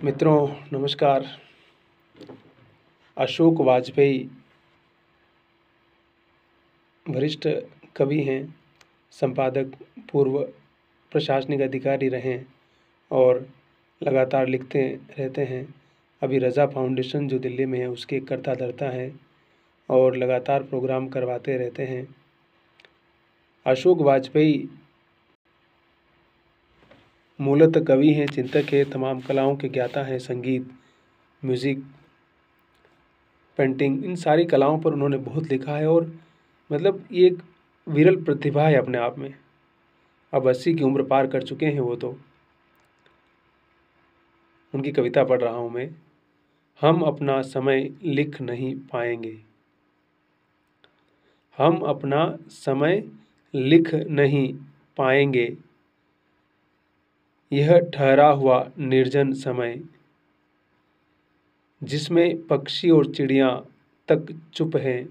मित्रों नमस्कार। अशोक वाजपेयी वरिष्ठ कवि हैं, संपादक, पूर्व प्रशासनिक अधिकारी रहे और लगातार लिखते रहते हैं। अभी रज़ा फाउंडेशन जो दिल्ली में है उसके कर्ता धर्ता हैं और लगातार प्रोग्राम करवाते रहते हैं। अशोक वाजपेयी मूलतः कवि हैं, चिंतक हैं, तमाम कलाओं के ज्ञाता हैं। संगीत, म्यूज़िक, पेंटिंग, इन सारी कलाओं पर उन्होंने बहुत लिखा है और मतलब ये एक विरल प्रतिभा है अपने आप में। अब 80 की उम्र पार कर चुके हैं वो तो। उनकी कविता पढ़ रहा हूँ मैं। हम अपना समय लिख नहीं पाएंगे, हम अपना समय लिख नहीं पाएंगे, यह ठहरा हुआ निर्जन समय, जिसमें पक्षी और चिड़ियाँ तक चुप हैं,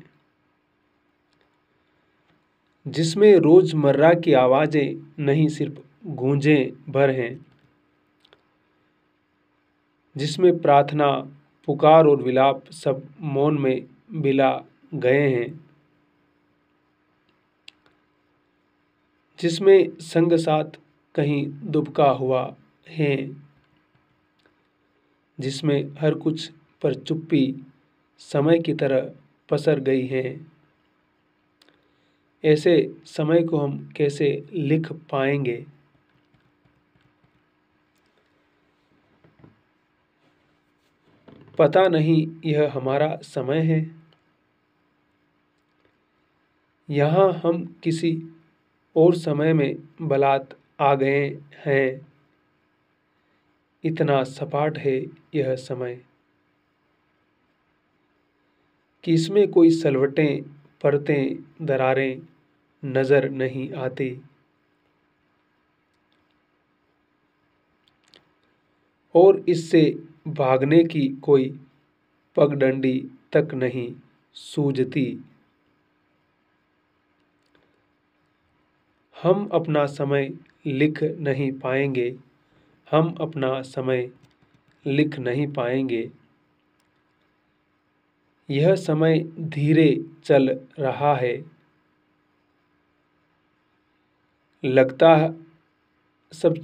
जिसमें रोज़मर्रा की आवाज़ें नहीं सिर्फ गूंजें भर हैं, जिसमें प्रार्थना, पुकार और विलाप सब मौन में बिला गए हैं, जिसमें संग साथ कहीं दुबका हुआ है, जिसमें हर कुछ पर चुप्पी समय की तरह पसर गई है। ऐसे समय को हम कैसे लिख पाएंगे? पता नहीं यह हमारा समय है, यहाँ हम किसी और समय में बलात् आ गए हैं। इतना सपाट है यह समय कि इसमें कोई सलवटें, परतें, दरारें नजर नहीं आती और इससे भागने की कोई पगडंडी तक नहीं सूझती। हम अपना समय लिख नहीं पाएंगे, हम अपना समय लिख नहीं पाएंगे, यह समय धीरे चल रहा है, लगता सब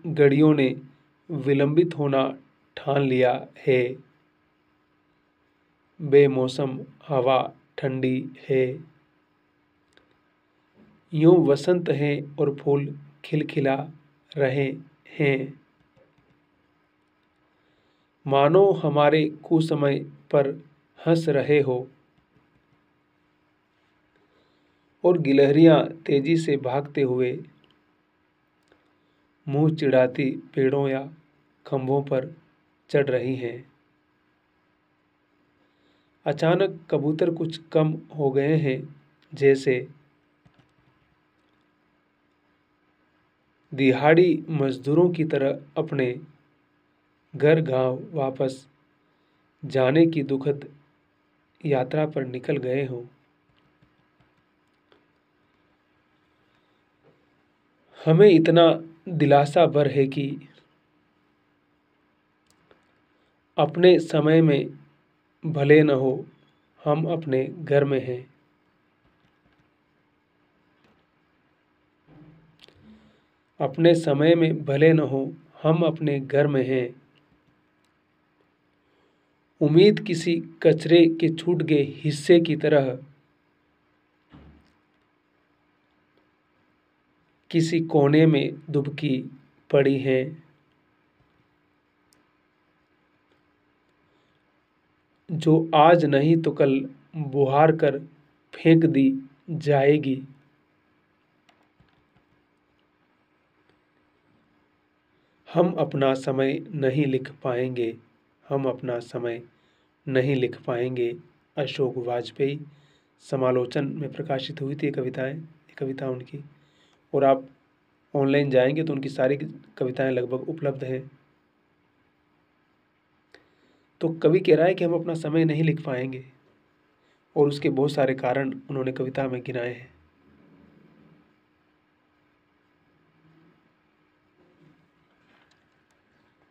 घड़ियों ने विलंबित होना ठान लिया है, बेमौसम हवा ठंडी है, यूं वसंत है और फूल खिलखिला रहे हैं, मानो हमारे कुसमय पर हंस रहे हो और गिलहरियां तेजी से भागते हुए मुंह चिढ़ाती पेड़ों या खंभों पर चढ़ रही हैं। अचानक कबूतर कुछ कम हो गए हैं, जैसे दिहाड़ी मजदूरों की तरह अपने घर गांव वापस जाने की दुखद यात्रा पर निकल गए हों। हमें इतना दिलासा भर है कि अपने समय में भले न हो, हम अपने घर में हैं। अपने समय में भले न हो, हम अपने घर में हैं। उम्मीद किसी कचरे के छूट गए हिस्से की तरह किसी कोने में दुबकी पड़ी है, जो आज नहीं तो कल बुहार कर फेंक दी जाएगी। हम अपना समय नहीं लिख पाएंगे, हम अपना समय नहीं लिख पाएंगे। अशोक वाजपेयी समालोचन में प्रकाशित हुई थी कविता उनकी। और आप ऑनलाइन जाएंगे तो उनकी सारी कविताएं लगभग उपलब्ध हैं। तो कवि कह रहा है कि हम अपना समय नहीं लिख पाएंगे और उसके बहुत सारे कारण उन्होंने कविता में गिनाए हैं।